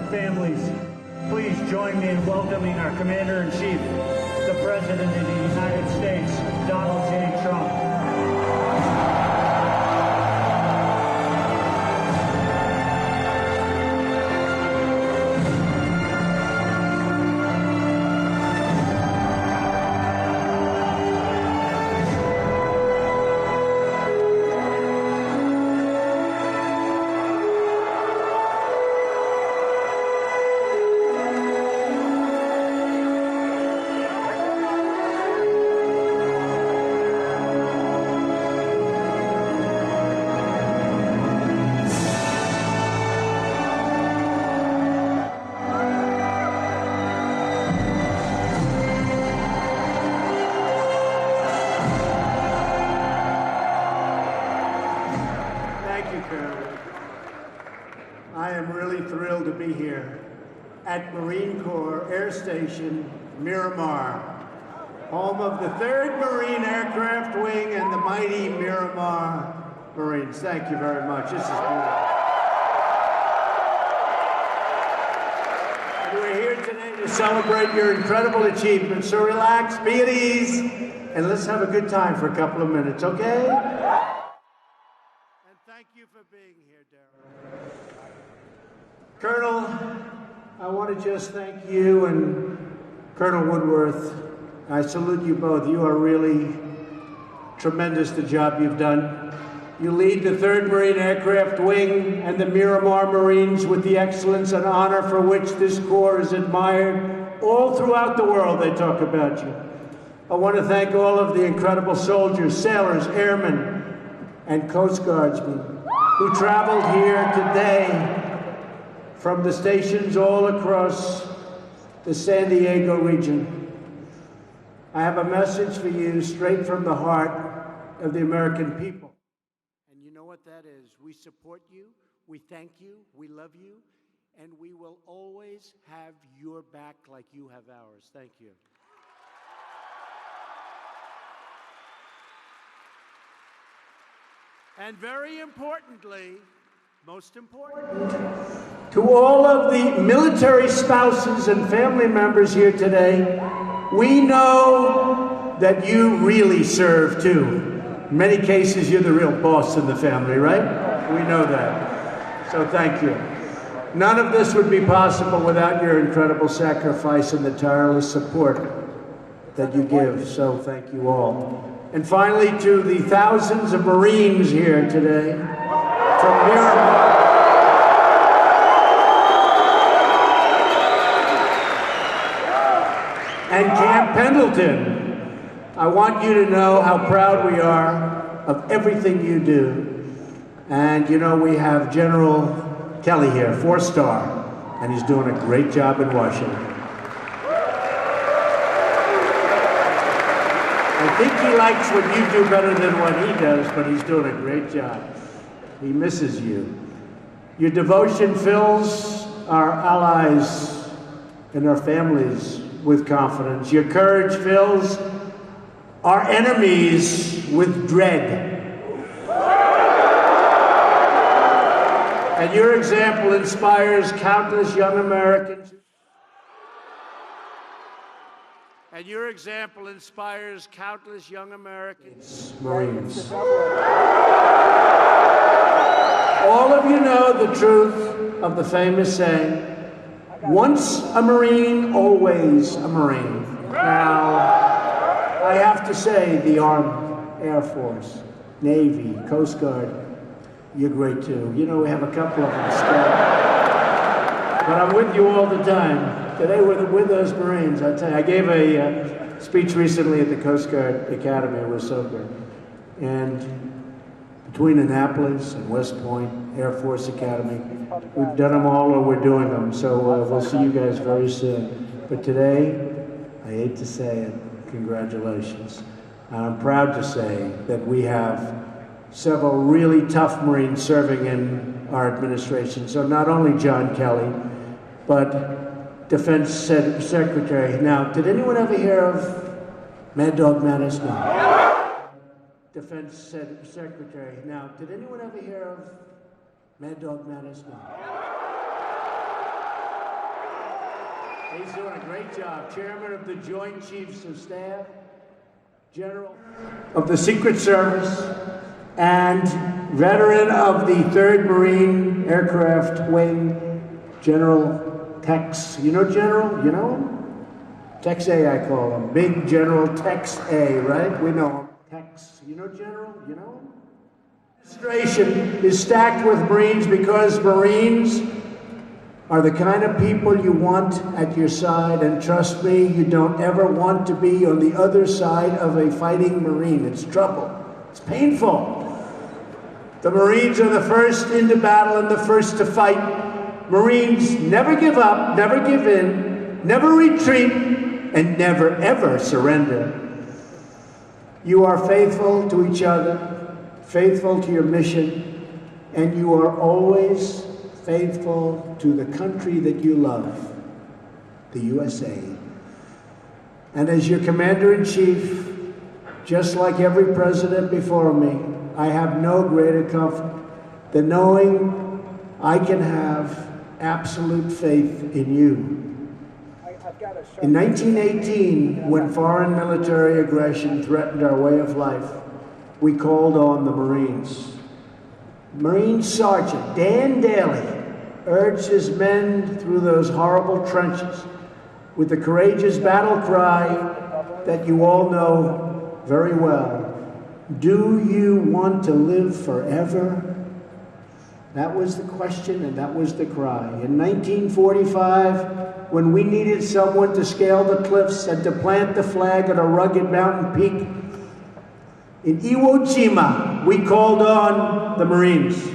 families, please join me in welcoming our Commander-in-Chief, the President of the United States, Donald J. Trump. I am really thrilled to be here at Marine Corps Air Station, Miramar, home of the 3rd Marine Aircraft Wing and the mighty Miramar Marines. Thank you very much. This is beautiful. And we're here today to celebrate your incredible achievements. So relax, be at ease, and let's have a good time for a couple of minutes, okay? And thank you for being here, Darryl. Colonel, I want to just thank you and Colonel Woodworth. I salute you both. You are really tremendous, the job you've done. You lead the 3rd Marine Aircraft Wing and the Miramar Marines with the excellence and honor for which this Corps is admired. All throughout the world they talk about you. I want to thank all of the incredible soldiers, sailors, airmen, and Coast Guardsmen who traveled here today from the stations all across the San Diego region. I have a message for you straight from the heart of the American people. And you know what that is. We support you, we thank you, we love you, and we will always have your back like you have ours. Thank you. And very importantly, most important, to all of the military spouses and family members here today, we know that you really serve too. In many cases, you're the real boss in the family, right? We know that. So thank you. None of this would be possible without your incredible sacrifice and the tireless support that you give. So thank you all. And finally, to the thousands of Marines here today from Miramar and Camp Pendleton, I want you to know how proud we are of everything you do. And you know, we have General Kelly here, 4-star, and he's doing a great job in Washington. I think he likes what you do better than what he does, but he's doing a great job. He misses you. Your devotion fills our allies and our families with confidence. Your courage fills our enemies with dread. And your example inspires countless young Americans. And your example inspires countless young Americans, Marines. All of you know the truth of the famous saying, once a Marine, always a Marine. Now, I have to say the Armed Air Force, Navy, Coast Guard, you're great too. You know, we have a couple of them still. But I'm with you all the time. Today we're with those Marines. I tell you, I gave a speech recently at the Coast Guard Academy. It was so good. And between Annapolis and West Point Air Force Academy, we've done them all or we're doing them. So we'll see you guys very soon. But today, I hate to say it, congratulations. I'm proud to say that we have several really tough Marines serving in our administration. So not only John Kelly, but Defense Secretary. Now, did anyone ever hear of Mad Dog Mattis? No. Defense Secretary. Now, did anyone ever hear of Mad Dog Mattis? No. He's doing a great job. Chairman of the Joint Chiefs of Staff, General of the Secret Service, and veteran of the 3rd Marine Aircraft Wing, General Tex. You know General? You know him? Tex A, I call him. Big General Tex A, right? We know him. Tex. You know General? You know him? Administration is stacked with Marines because Marines are the kind of people you want at your side, and trust me, you don't ever want to be on the other side of a fighting Marine. It's trouble. It's painful. The Marines are the first into battle and the first to fight. Marines never give up, never give in, never retreat, and never ever surrender. You are faithful to each other, faithful to your mission, and you are always faithful to the country that you love, the USA. And as your commander-in-chief, just like every president before me, I have no greater comfort than knowing I can have absolute faith in you. In 1918, when foreign military aggression threatened our way of life, we called on the Marines. Marine Sergeant Dan Daly urged his men through those horrible trenches with the courageous battle cry that you all know very well. Do you want to live forever? That was the question and that was the cry. In 1945, when we needed someone to scale the cliffs and to plant the flag at a rugged mountain peak, in Iwo Jima, we called on the Marines.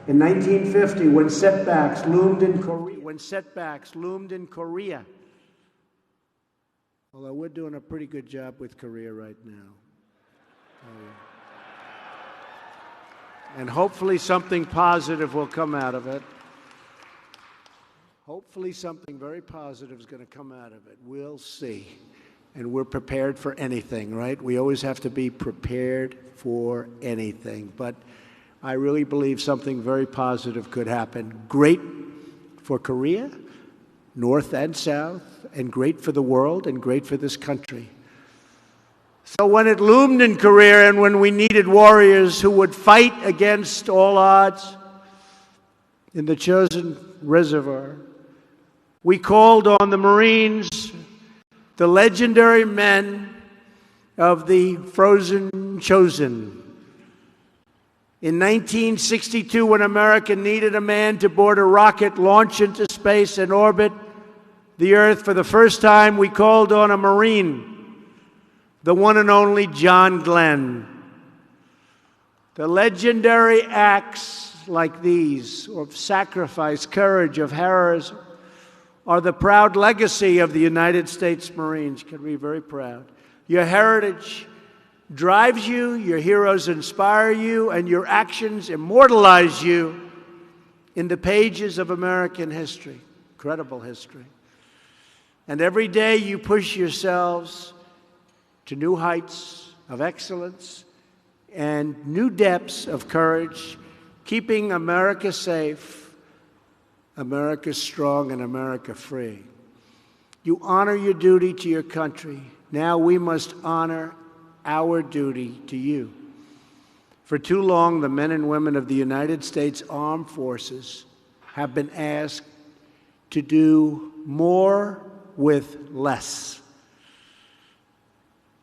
In 1950, when setbacks loomed in Korea, although we're doing a pretty good job with Korea right now. And hopefully something positive will come out of it. Hopefully something very positive is going to come out of it. We'll see. And we're prepared for anything, right? We always have to be prepared for anything. But I really believe something very positive could happen. Great for Korea, North and South, and great for the world, and great for this country. So when it loomed in Korea, and when we needed warriors who would fight against all odds in the chosen reservoir, we called on the Marines, the legendary men of the frozen chosen. In 1962, when America needed a man to board a rocket, launch into space, and orbit the Earth for the first time, we called on a Marine, the one and only John Glenn. The legendary acts like these, of sacrifice, courage, of heroism, are the proud legacy of the United States Marines. Can be very proud. Your heritage drives you, your heroes inspire you, and your actions immortalize you in the pages of American history, incredible history. And every day you push yourselves to new heights of excellence and new depths of courage, keeping America safe, America strong, and America free. You honor your duty to your country. Now we must honor our duty to you. For too long, the men and women of the United States Armed Forces have been asked to do more with less.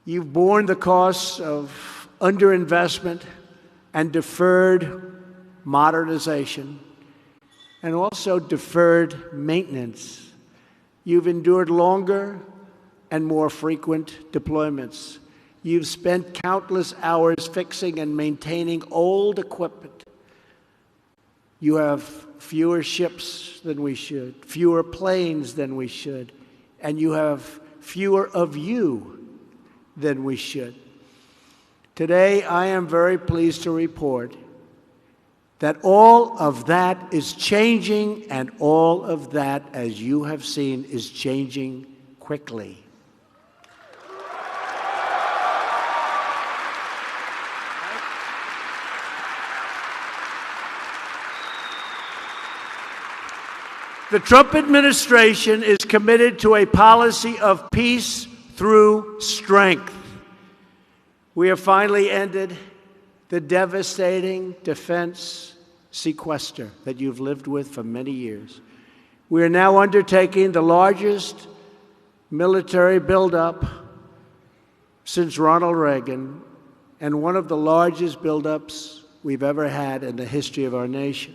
You've borne the costs of underinvestment and deferred modernization, and also deferred maintenance. You've endured longer and more frequent deployments. You've spent countless hours fixing and maintaining old equipment. You have fewer ships than we should, fewer planes than we should, and you have fewer of you than we should. Today, I am very pleased to report that all of that is changing, and all of that, as you have seen, is changing quickly. The Trump administration is committed to a policy of peace through strength. We have finally ended the devastating defense sequester that you've lived with for many years. We are now undertaking the largest military buildup since Ronald Reagan, and one of the largest buildups we've ever had in the history of our nation.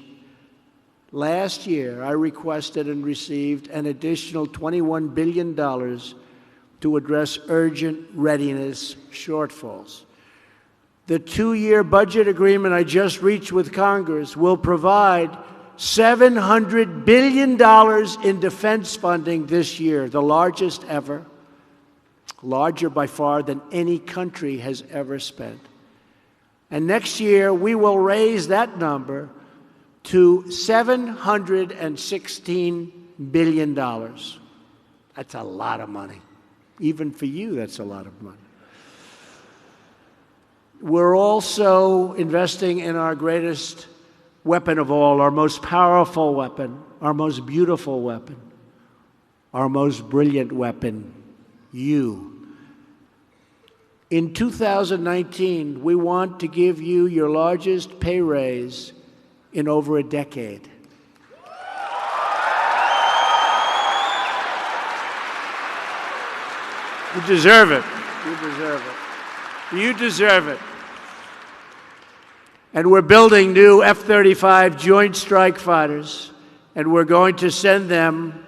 Last year, I requested and received an additional $21 billion to address urgent readiness shortfalls. The two-year budget agreement I just reached with Congress will provide $700 billion in defense funding this year, the largest ever, larger by far than any country has ever spent. And next year, we will raise that number to $716 billion. That's a lot of money. Even for you, that's a lot of money. We're also investing in our greatest weapon of all, our most powerful weapon, our most beautiful weapon, our most brilliant weapon, you. In 2019, we want to give you your largest pay raise in over a decade. You deserve it. You deserve it. You deserve it. And we're building new F-35 Joint Strike Fighters, and we're going to send them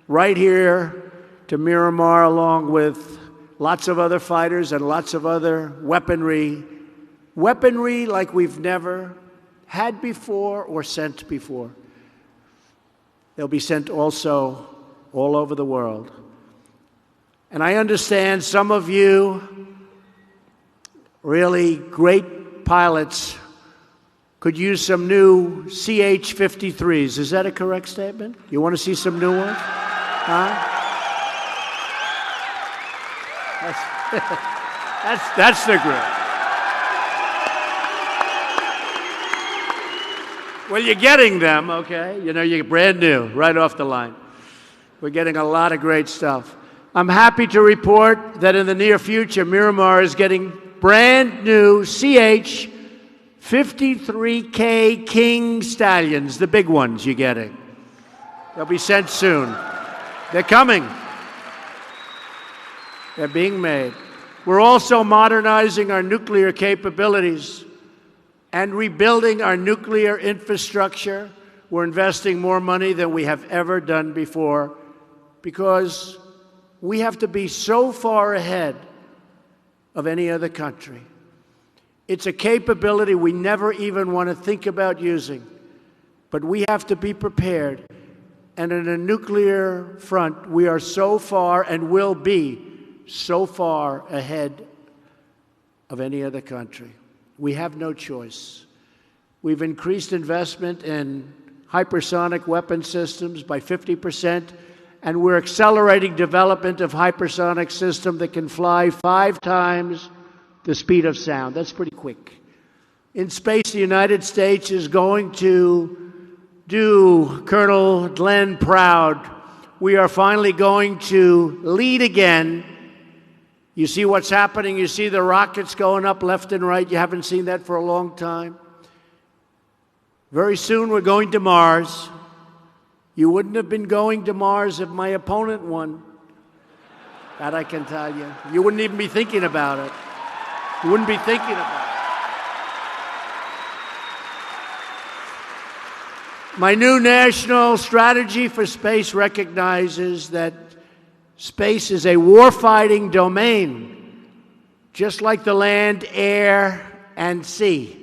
right here to Miramar along with lots of other fighters and lots of other weaponry like we've never had before or sent before. They'll be sent also all over the world. And I understand some of you, really great pilots, could use some new CH-53s. Is that a correct statement? You want to see some new ones? Huh? That's the group. Well, you're getting them, okay? You know, you're brand new, right off the line. We're getting a lot of great stuff. I'm happy to report that in the near future, Miramar is getting brand new CH-53K King Stallions, the big ones you're getting. They'll be sent soon. They're coming. They're being made. We're also modernizing our nuclear capabilities and rebuilding our nuclear infrastructure. We're investing more money than we have ever done before because we have to be so far ahead of any other country. It's a capability we never even want to think about using, but we have to be prepared. And in a nuclear front, we are so far and will be so far ahead of any other country. We have no choice. We've increased investment in hypersonic weapon systems by 50%, and we're accelerating development of hypersonic system that can fly 5 times the speed of sound. That's pretty quick. In space, the United States is going to do Colonel Glenn proud. We are finally going to lead again. You see what's happening. You see the rockets going up left and right. You haven't seen that for a long time. Very soon we're going to Mars. You wouldn't have been going to Mars if my opponent won. That I can tell you. You wouldn't even be thinking about it. You wouldn't be thinking about it. My new national strategy for space recognizes that space is a warfighting domain, just like the land, air, and sea.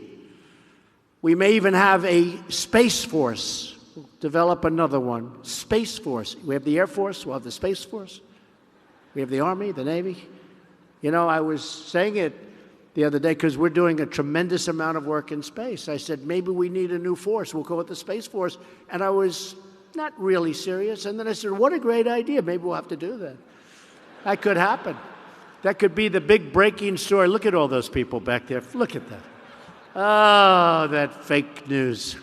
We may even have a space force. We'll develop another one. Space Force. We have the Air Force. We'll have the Space Force. We have the Army, the Navy. You know, I was saying it the other day because we're doing a tremendous amount of work in space. I said, maybe we need a new force. We'll call it the Space Force. And I was not really serious. And then I said, what a great idea. Maybe we'll have to do that. That could happen. That could be the big breaking story. Look at all those people back there. Look at that. Oh, that fake news.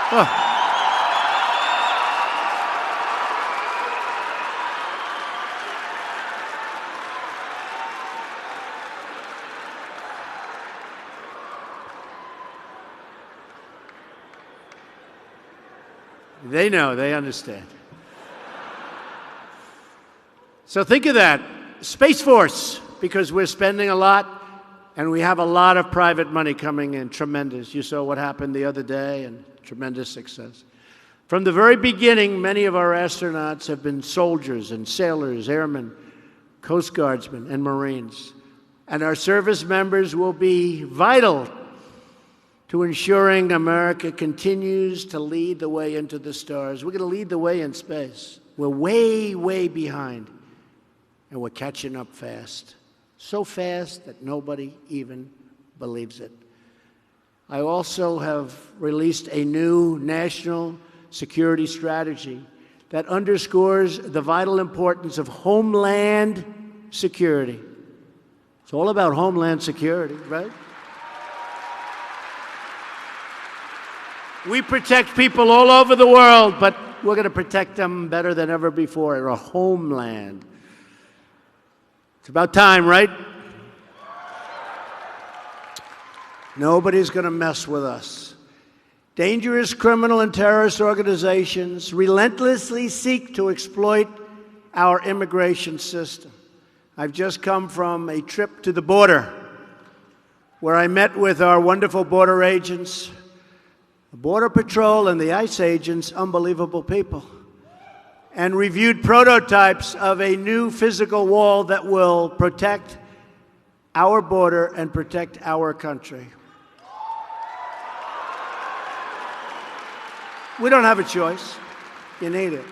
Oh. They know, they understand. So think of that. Space Force, because we're spending a lot and we have a lot of private money coming in, tremendous. You saw what happened the other day, and tremendous success. From the very beginning, many of our astronauts have been soldiers and sailors, airmen, Coast Guardsmen, and Marines. And our service members will be vital to ensuring America continues to lead the way into the stars. We're going to lead the way in space. We're way, way behind, and we're catching up fast. So fast that nobody even believes it. I also have released a new national security strategy that underscores the vital importance of homeland security. It's all about homeland security, right? We protect people all over the world, but we're going to protect them better than ever before. Our homeland. It's about time, right? Nobody's going to mess with us. Dangerous criminal and terrorist organizations relentlessly seek to exploit our immigration system. I've just come from a trip to the border where I met with our wonderful border agents, the Border Patrol and the ICE agents, unbelievable people, and reviewed prototypes of a new physical wall that will protect our border and protect our country. We don't have a choice. You need it.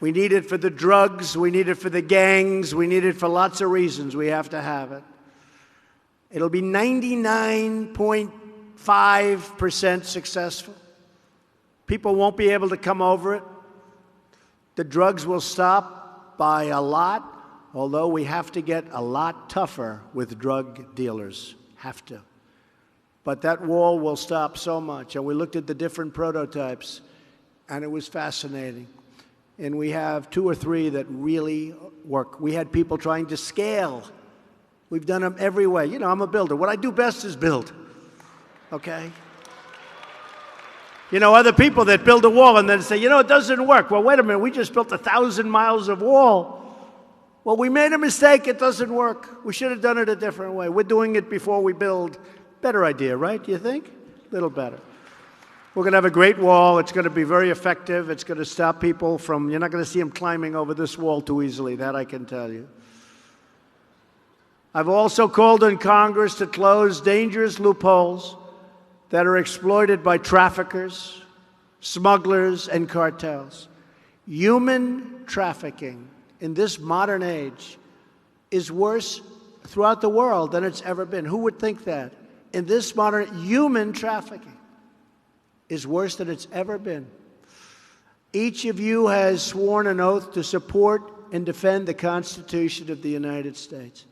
We need it for the drugs. We need it for the gangs. We need it for lots of reasons. We have to have it. It'll be 99.5% successful. People won't be able to come over it. The drugs will stop by a lot, although we have to get a lot tougher with drug dealers. Have to. But that wall will stop so much. And we looked at the different prototypes, and it was fascinating. And we have 2 or 3 that really work. We had people trying to scale. We've done them every way. You know, I'm a builder. What I do best is build. Okay? You know, other people that build a wall and then say, you know, it doesn't work. Well, wait a minute. We just built 1,000 miles of wall. Well, we made a mistake. It doesn't work. We should have done it a different way. We're doing it before we build. Better idea, right? Do you think? A little better. We're going to have a great wall. It's going to be very effective. It's going to stop people from, you're not going to see them climbing over this wall too easily. That I can tell you. I've also called on Congress to close dangerous loopholes that are exploited by traffickers, smugglers, and cartels. Human trafficking in this modern age is worse throughout the world than it's ever been. Who would think that? In this modern, human trafficking is worse than it's ever been. Each of you has sworn an oath to support and defend the Constitution of the United States.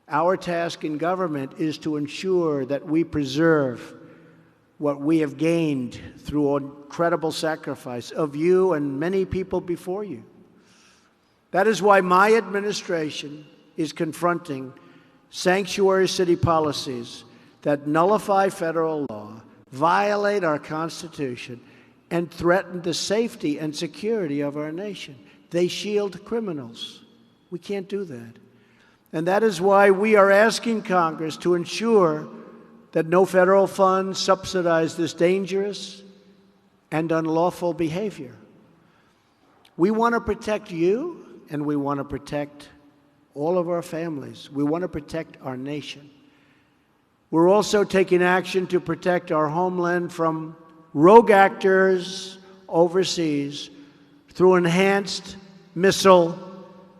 Our task in government is to ensure that we preserve what we have gained through incredible sacrifice of you and many people before you. That is why my administration is confronting sanctuary city policies that nullify federal law, violate our Constitution, and threaten the safety and security of our nation. They shield criminals. We can't do that. And that is why we are asking Congress to ensure that no federal funds subsidize this dangerous and unlawful behavior. We want to protect you, and we want to protect all of our families. We want to protect our nation. We're also taking action to protect our homeland from rogue actors overseas through enhanced missile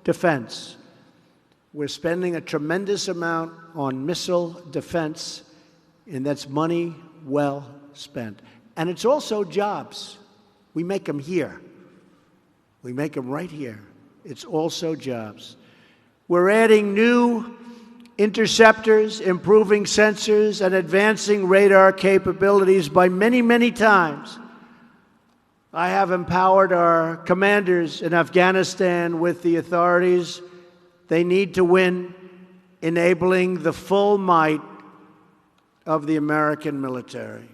defense. We're spending a tremendous amount on missile defense, and that's money well spent. And it's also jobs. We make them here. We make them right here. It's also jobs. We're adding new interceptors, improving sensors, and advancing radar capabilities by many, many times. I have empowered our commanders in Afghanistan with the authorities they need to win, enabling the full might of the American military.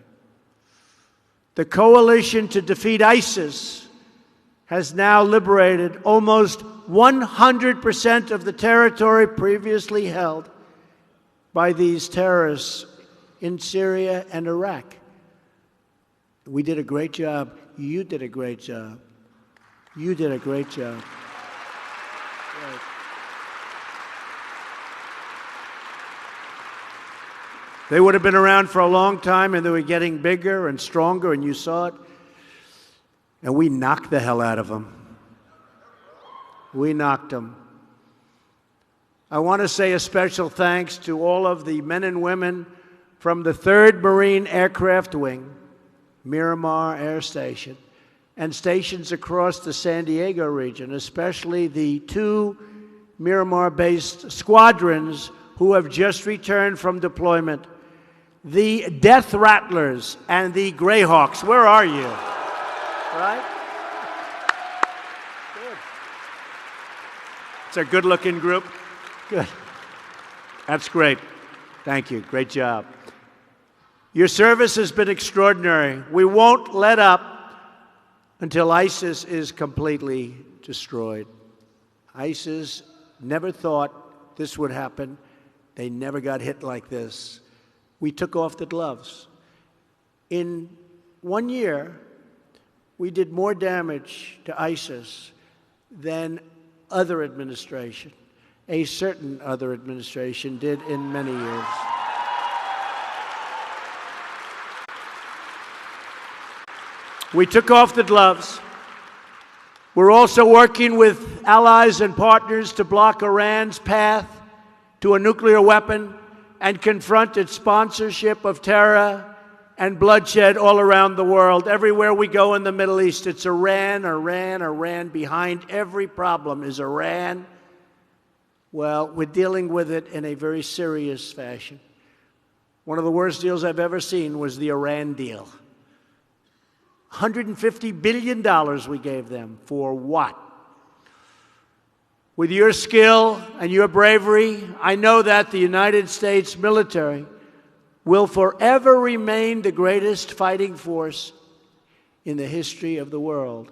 The coalition to defeat ISIS has now liberated almost 100% of the territory previously held by these terrorists in Syria and Iraq. We did a great job. You did a great job. You did a great job. Right. They would have been around for a long time, and they were getting bigger and stronger, and you saw it. And we knocked the hell out of them. We knocked them. I want to say a special thanks to all of the men and women from the 3rd Marine Aircraft Wing, Miramar Air Station, and stations across the San Diego region, especially the 2 Miramar-based squadrons who have just returned from deployment. The Death Rattlers and the Greyhawks. Where are you? Right? Good. It's a good-looking group. Good. That's great. Thank you. Great job. Your service has been extraordinary. We won't let up until ISIS is completely destroyed. ISIS never thought this would happen. They never got hit like this. We took off the gloves. In 1 year, we did more damage to ISIS than other administration, a certain other administration did in many years. We took off the gloves. We're also working with allies and partners to block Iran's path to a nuclear weapon and confront its sponsorship of terror and bloodshed all around the world. Everywhere we go in the Middle East, it's Iran, Iran, Iran. Behind every problem is Iran. Well, we're dealing with it in a very serious fashion. One of the worst deals I've ever seen was the Iran deal. $150 billion we gave them. For what? With your skill and your bravery, I know that the United States military will forever remain the greatest fighting force in the history of the world.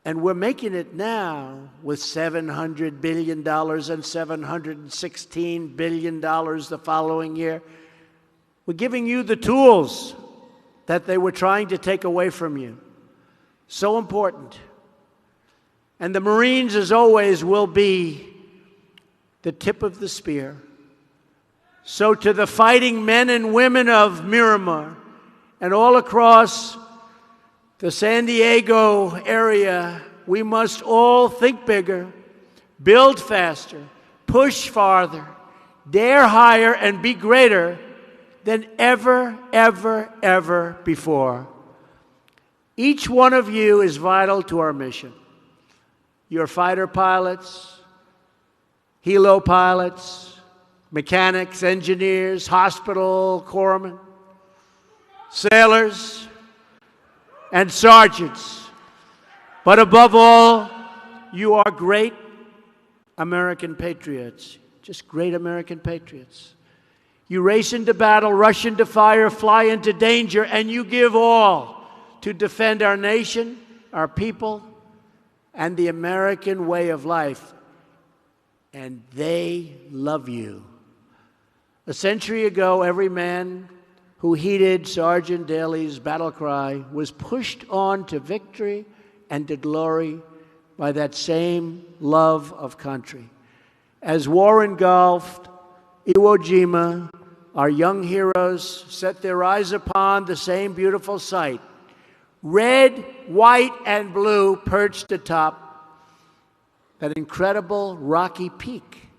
And we're making it now with $700 billion and $716 billion the following year. We're giving you the tools that they were trying to take away from you. So important. And the Marines, as always, will be the tip of the spear. So to the fighting men and women of Miramar and all across the San Diego area, we must all think bigger, build faster, push farther, dare higher, and be greater than ever, ever, ever before. Each one of you is vital to our mission. Your fighter pilots, helo pilots, mechanics, engineers, hospital corpsmen, sailors, and sergeants. But above all, you are great American patriots, just great American patriots. You race into battle, rush into fire, fly into danger, and you give all to defend our nation, our people, and the American way of life. And they love you. A century ago, every man who heeded Sergeant Daly's battle cry was pushed on to victory and to glory by that same love of country. As war engulfed Iwo Jima, our young heroes set their eyes upon the same beautiful sight. Red, white, and blue perched atop that incredible rocky peak.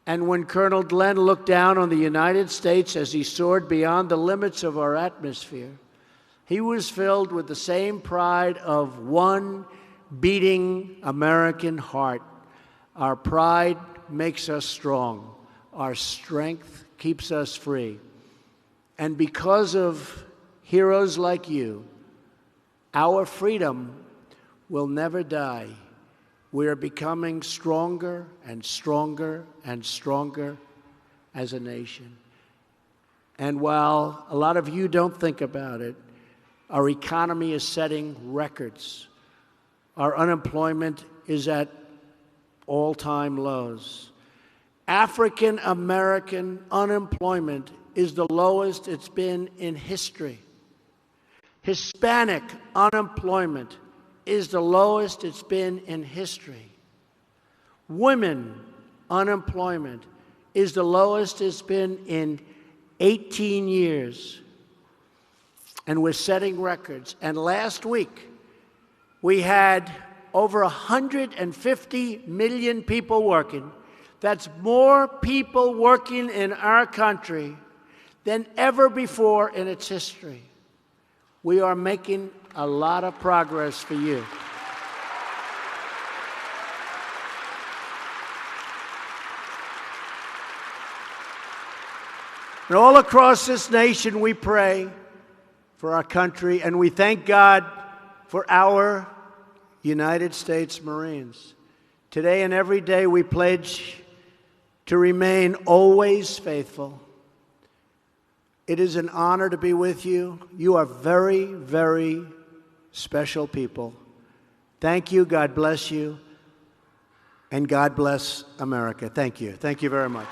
And when Colonel Glenn looked down on the United States as he soared beyond the limits of our atmosphere, he was filled with the same pride of one beating American heart. Our pride makes us strong. Our strength keeps us free. And because of heroes like you, our freedom will never die. We are becoming stronger and stronger and stronger as a nation. And while a lot of you don't think about it, Our economy is setting records. Our unemployment is at all-time lows. African American unemployment is the lowest it's been in history. Hispanic unemployment is the lowest it's been in history. Women unemployment is the lowest it's been in 18 years. And we're setting records. And last week, we had over 150 million people working. That's more people working in our country than ever before in its history. We are making a lot of progress for you. And all across this nation, we pray for our country, and we thank God for our United States Marines. Today and every day, we pledge to remain always faithful. It is an honor to be with you. You are very, very special people. Thank you. God bless you. And God bless America. Thank you. Thank you very much.